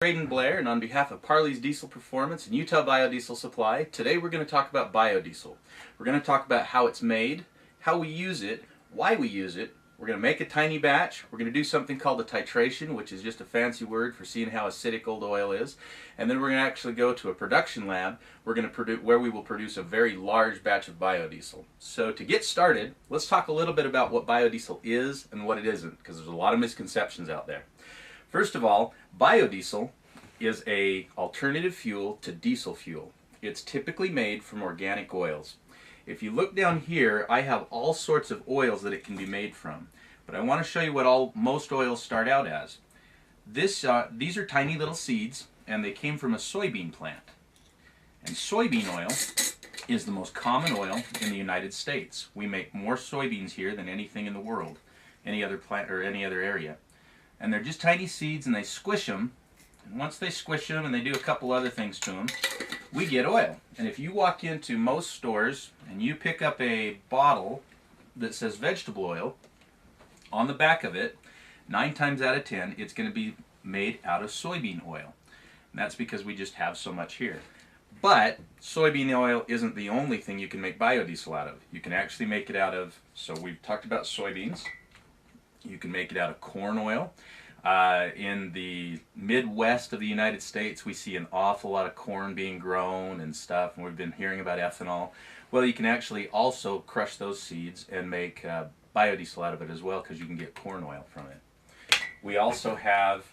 Graydon Blair, and on behalf of Parley's Diesel Performance and Utah Biodiesel Supply, today we're going to talk about biodiesel. We're going to talk about how it's made, how we use it, why we use it. We're going to make a tiny batch. We're going to do something called a titration, which is just a fancy word for seeing how acidic old oil is. And then we're going to actually go to a production lab where we will produce a very large batch of biodiesel. So to get started, let's talk a little bit about what biodiesel is and what it isn't, because there's a lot of misconceptions out there. First of all, biodiesel is an alternative fuel to diesel fuel. It's typically made from organic oils. If you look down here, I have all sorts of oils that it can be made from. But I want to show you what most oils start out as. These are tiny little seeds, and they came from a soybean plant. And soybean oil is the most common oil in the United States. We make more soybeans here than anything in the world, any other plant or any other area. And they're just tiny seeds, and they squish them. And once they squish them and they do a couple other things to them, we get oil. And if you walk into most stores and you pick up a bottle that says vegetable oil, on the back of it, 9 times out of 10, it's going to be made out of soybean oil. And that's because we just have so much here. But soybean oil isn't the only thing you can make biodiesel out of. You can actually make it out of, so we've talked about soybeans. You can make it out of corn oil. In the Midwest of the United States, we see an awful lot of corn being grown and stuff, and we've been hearing about ethanol. Well, you can actually also crush those seeds and make biodiesel out of it as well, because you can get corn oil from it. We also have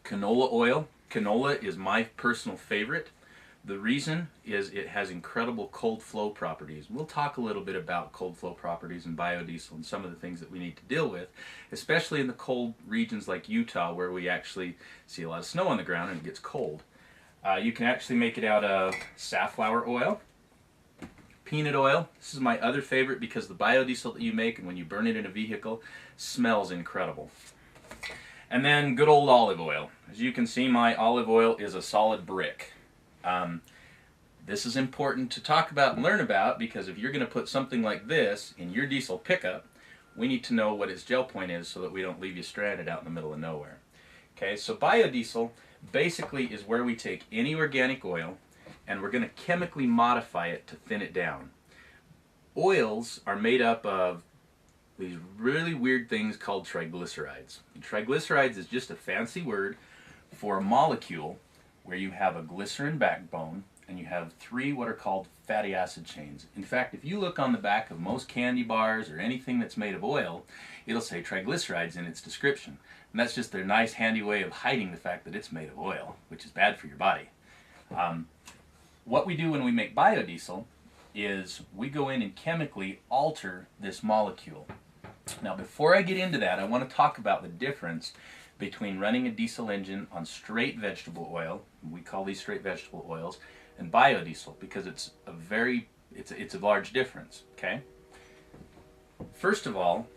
canola oil. Canola is my personal favorite. The reason is it has incredible cold flow properties. We'll talk a little bit about cold flow properties and biodiesel and some of the things that we need to deal with, especially in the cold regions like Utah, where we actually see a lot of snow on the ground and it gets cold. You can actually make it out of safflower oil, peanut oil. This is my other favorite because the biodiesel that you make and when you burn it in a vehicle smells incredible. And then good old olive oil. As you can see, my olive oil is a solid brick. This is important to talk about and learn about, because if you're going to put something like this in your diesel pickup, we need to know what its gel point is so that we don't leave you stranded out in the middle of nowhere. Okay, so biodiesel basically is where we take any organic oil and we're going to chemically modify it to thin it down. Oils are made up of these really weird things called triglycerides. And triglycerides is just a fancy word for a molecule where you have a glycerin backbone and you have 3 what are called fatty acid chains. In fact, if you look on the back of most candy bars or anything that's made of oil, it'll say triglycerides in its description. And that's just their nice handy way of hiding the fact that it's made of oil, which is bad for your body. What we do when we make biodiesel is we go in and chemically alter this molecule. Now, before I get into that, I want to talk about the difference between running a diesel engine on straight vegetable oil, we call these straight vegetable oils, and biodiesel, because it's a large difference. Okay. First of all,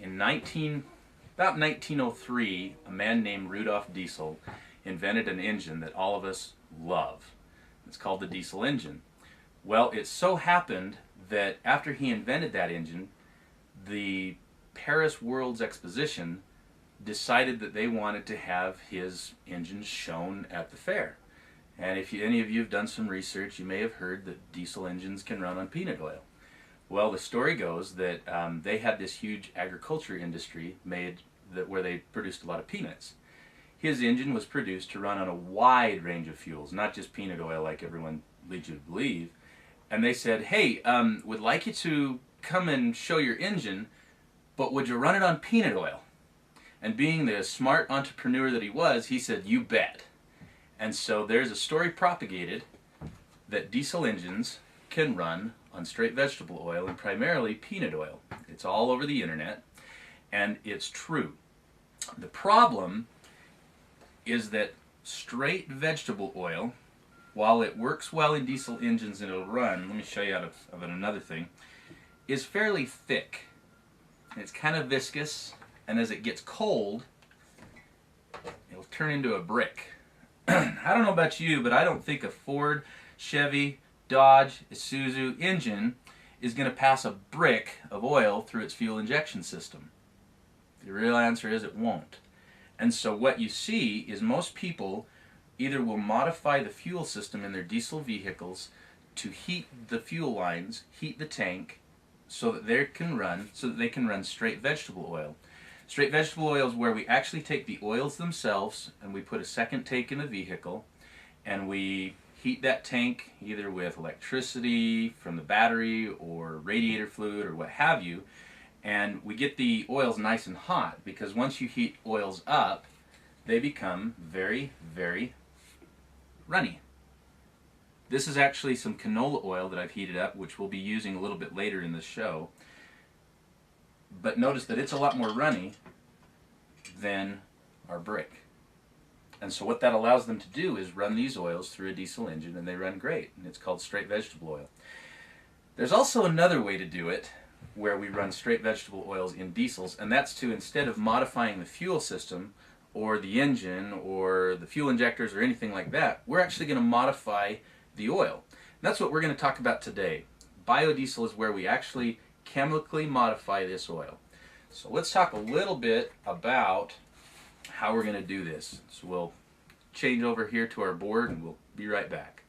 in about 1903, a man named Rudolf Diesel invented an engine that all of us love. It's called the diesel engine. Well, it so happened that after he invented that engine, the Paris World's Exposition decided that they wanted to have his engine shown at the fair. And if any of you have done some research, you may have heard that diesel engines can run on peanut oil. Well, the story goes that they had this huge agriculture industry where they produced a lot of peanuts. His engine was produced to run on a wide range of fuels, not just peanut oil like everyone leads you to believe. And they said, hey, would like you to come and show your engine, but would you run it on peanut oil? And being the smart entrepreneur that he was, he said, you bet. And so there's a story propagated that diesel engines can run on straight vegetable oil and primarily peanut oil. It's all over the internet, and it's true. The problem is that straight vegetable oil, while it works well in diesel engines and it'll run, let me show you out of another thing, is fairly thick. It's kind of viscous, and as it gets cold, it'll turn into a brick. I don't know about you, but I don't think a Ford, Chevy, Dodge, Isuzu engine is going to pass a brick of oil through its fuel injection system. The real answer is it won't. And so what you see is most people either will modify the fuel system in their diesel vehicles to heat the fuel lines, heat the tank, so that they can run straight vegetable oil. Straight vegetable oil is where we actually take the oils themselves and we put a second tank in the vehicle and we heat that tank either with electricity from the battery or radiator fluid or what have you, and we get the oils nice and hot, because once you heat oils up, they become very, very runny. This is actually some canola oil that I've heated up, which we'll be using a little bit later in this show. But notice that it's a lot more runny than our brick. And so what that allows them to do is run these oils through a diesel engine, and they run great, and it's called straight vegetable oil. There's also another way to do it where we run straight vegetable oils in diesels, and that's to, instead of modifying the fuel system or the engine or the fuel injectors or anything like that, we're actually going to modify the oil. And that's what we're going to talk about today. Biodiesel is where we actually chemically modify this oil. So let's talk a little bit about how we're going to do this. So we'll change over here to our board and we'll be right back.